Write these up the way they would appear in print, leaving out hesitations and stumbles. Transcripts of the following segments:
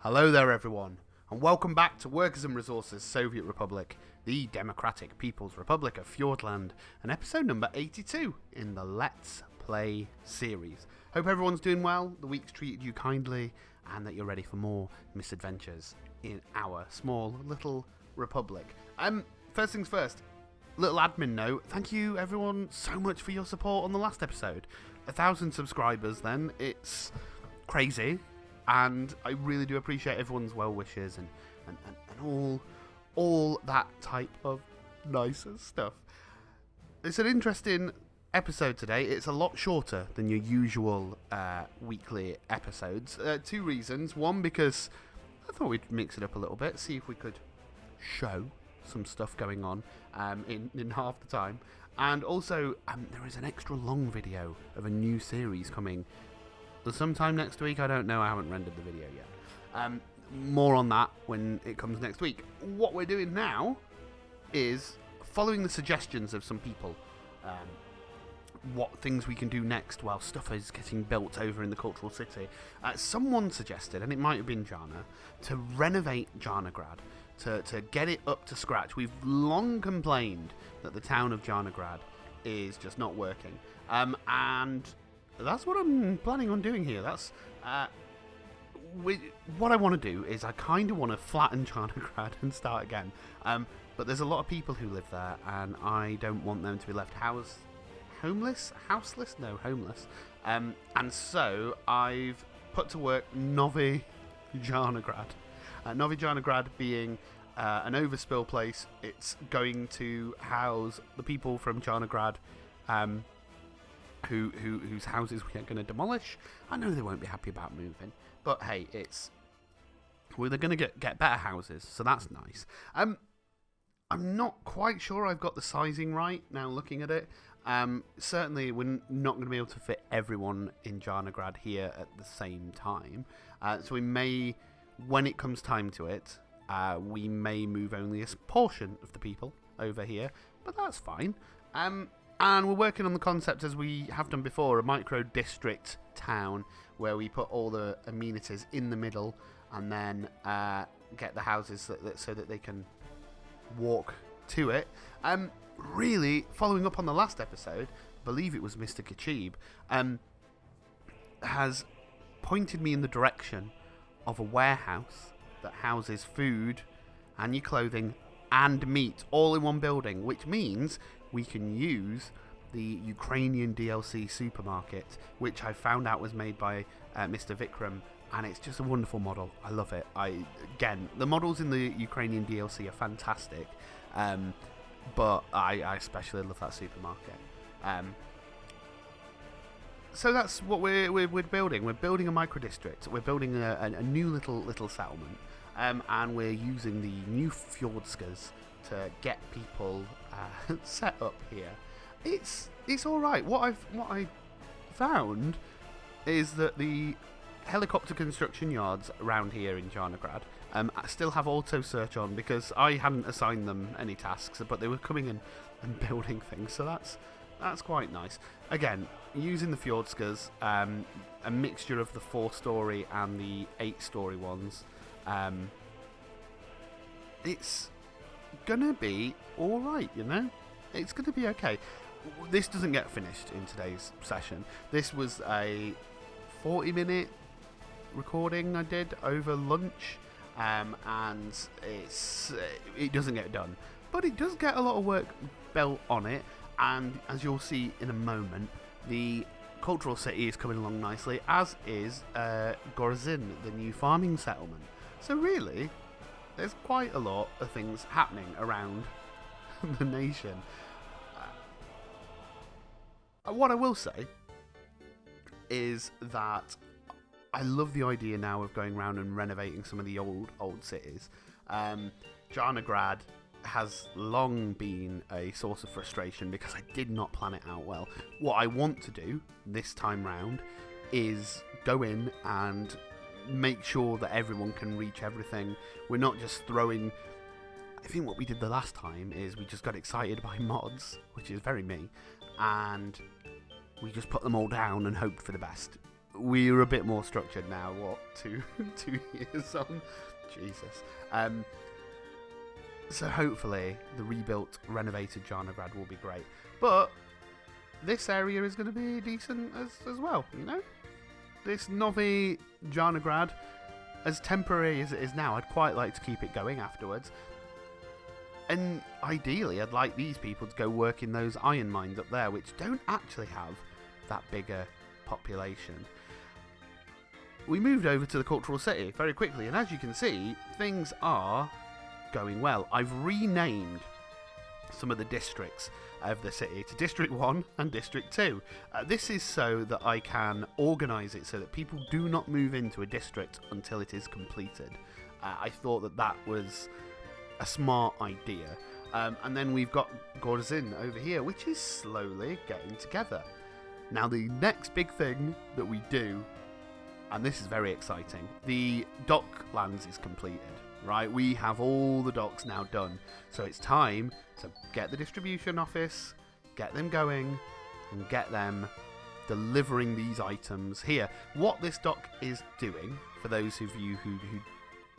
Hello there everyone, and welcome back to Workers and Resources Soviet Republic, the Democratic People's Republic of Fjordland, and episode number 82 in the Let's Play series. Hope everyone's doing well, the week's treated you kindly, and that you're ready for more misadventures in our small little republic. First things first, little admin note, thank you everyone so much for your support on the last episode. 1,000 subscribers then, it's crazy. And I really do appreciate everyone's well wishes and all that type of nicer stuff. It's an interesting episode today. It's a lot shorter than your usual weekly episodes. Two reasons. One, because I thought we'd mix it up a little bit, see if we could show some stuff going on in half the time. And also, there is an extra long video of a new series coming sometime next week. I don't know, I haven't rendered the video yet. More on that when it comes next week. What we're doing now is following the suggestions of some people, what things we can do next while stuff is getting built over in the cultural city. Someone suggested, and it might have been Jana, to renovate Jannograd, to get it up to scratch. We've long complained that the town of Jannograd is just not working, and that's what I'm planning on doing here. That's what I want to do is I kind of want to flatten Jannograd and start again. But there's a lot of people who live there, and I don't want them to be left homeless. And so I've put to work Novi Jannograd. Novi Jannograd being an overspill place. It's going to house the people from Jannograd, whose houses we are going to demolish. I know they won't be happy about moving, but hey, they're going to get better houses, so that's nice. I'm not quite sure I've got the sizing right now looking at it. Certainly we're not going to be able to fit everyone in Jannograd here at the same time, so we may, when it comes time to it, we may move only a portion of the people over here, but that's fine. And we're working on the concept, as we have done before, a micro-district town where we put all the amenities in the middle and then get the houses so that they can walk to it. Really, following up on the last episode, I believe it was Mr. Kachib, has pointed me in the direction of a warehouse that houses food and your clothing and meat all in one building, which means we can use the Ukrainian DLC supermarket, which I found out was made by Mr. Vikram, and it's just a wonderful model. I love it. Again, the models in the Ukrainian DLC are fantastic, but I especially love that supermarket. So that's what we're building. We're building a micro-district. We're building a new little settlement, and we're using the new Fjordskas to get people set up here. It's all right. What I found is that the helicopter construction yards around here in Jannograd still have auto search on, because I hadn't assigned them any tasks, but they were coming in and building things. So that's quite nice. Again, using the Fjordskas, a mixture of the 4-story and the 8-story ones. It's gonna be alright, you know? It's gonna be okay. This doesn't get finished in today's session. This was a 40-minute recording I did over lunch, and it doesn't get done. But it does get a lot of work built on it, and as you'll see in a moment, the cultural city is coming along nicely, as is Gorzin, the new farming settlement. So really, there's quite a lot of things happening around the nation. What I will say is that I love the idea now of going around and renovating some of the old cities. Jannograd has long been a source of frustration because I did not plan it out well. What I want to do this time round is go in and make sure that everyone can reach everything. We're not just throwing... I think what we did the last time is we just got excited by mods, which is very me, and we just put them all down and hoped for the best. we're a bit more structured now. What, 2 years on? Jesus. So hopefully the rebuilt, renovated Jannograd will be great. But this area is going to be decent as well, you know? This Novi Jannograd, as temporary as it is now, I'd quite like to keep it going afterwards. And ideally, I'd like these people to go work in those iron mines up there, which don't actually have that bigger population. We moved over to the cultural city very quickly, and as you can see, things are going well. I've renamed some of the districts of the city to District 1 and District 2. This is so that I can organise it so that people do not move into a district until it is completed. I thought that was a smart idea. And then we've got Gorzin over here, which is slowly getting together. Now the next big thing that we do, and this is very exciting, the Docklands is completed, right? We have all the docks now done. So it's time to get the distribution office, get them going, and get them delivering these items here. What this dock is doing, for those of you who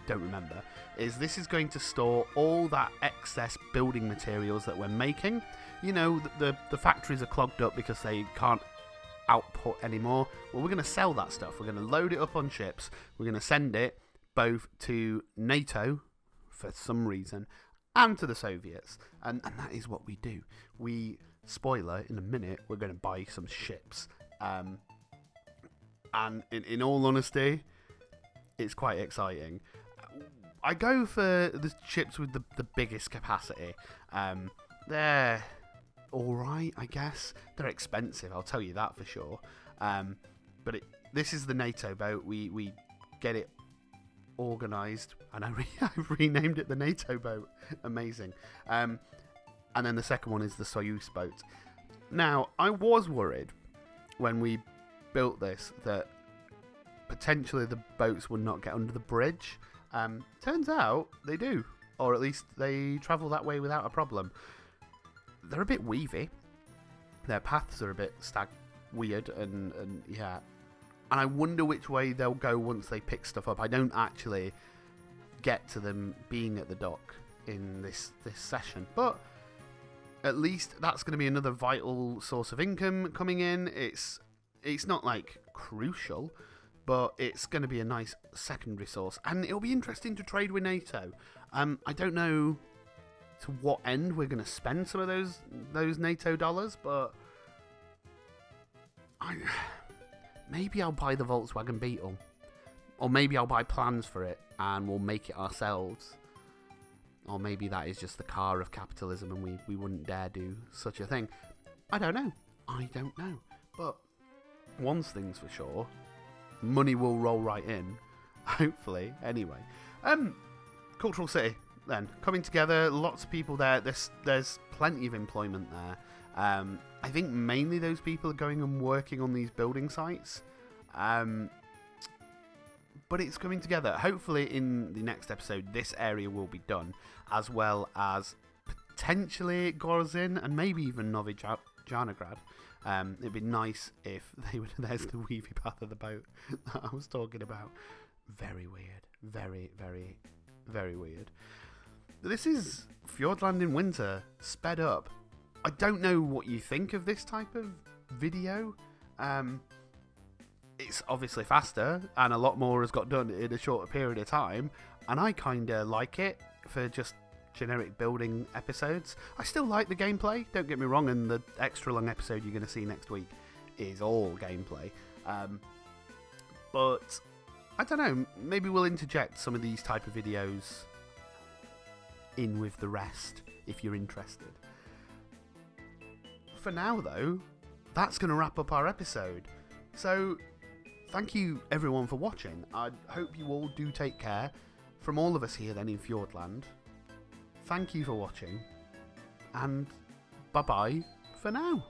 don't remember, is this is going to store all that excess building materials that we're making. You know, the factories are clogged up because they can't output anymore. Well, we're going to sell that stuff. We're going to load it up on ships. We're going to send it both to NATO, for some reason, and to the Soviets. And that is what we do. We, spoiler, in a minute, we're going to buy some ships. And in all honesty, it's quite exciting. I go for the ships with the biggest capacity. They're alright, I guess. They're expensive, I'll tell you that for sure. But this is the NATO boat. We get it organised, and I've renamed it the NATO boat. Amazing. And then the second one is the Soyuz boat. Now, I was worried when we built this that potentially the boats would not get under the bridge. Turns out they do, or at least they travel that way without a problem. They're a bit weavy. Their paths are a bit weird, and yeah. And I wonder which way they'll go once they pick stuff up. I don't actually get to them being at the dock in this session, but at least that's going to be another vital source of income coming in. It's not like crucial, but it's going to be a nice secondary source, and it'll be interesting to trade with NATO. I don't know to what end we're going to spend some of those NATO dollars, but maybe I'll buy the Volkswagen Beetle, or maybe I'll buy plans for it and we'll make it ourselves, or maybe that is just the car of capitalism and we wouldn't dare do such a thing. I don't know, but one thing's for sure, money will roll right in, hopefully. Anyway, cultural city then coming together, lots of people there. There's plenty of employment there. I think mainly those people are going and working on these building sites, but it's coming together. Hopefully in the next episode this area will be done, as well as potentially Gorzin and maybe even Novi Jannograd. It'd be nice if they would. There's the weavy path of the boat that I was talking about. Very weird. Very, very, very weird. This is Fjordland in winter, sped up. I don't know what you think of this type of video. It's obviously faster, and a lot more has got done in a shorter period of time, and I kinda like it for just generic building episodes. I still like the gameplay, don't get me wrong, and the extra long episode you're going to see next week is all gameplay. But I don't know, maybe we'll interject some of these type of videos in with the rest if you're interested. For now though, that's going to wrap up our episode. So thank you everyone for watching. I hope you all do take care. From all of us here then in Fjordland, thank you for watching, and bye bye for now.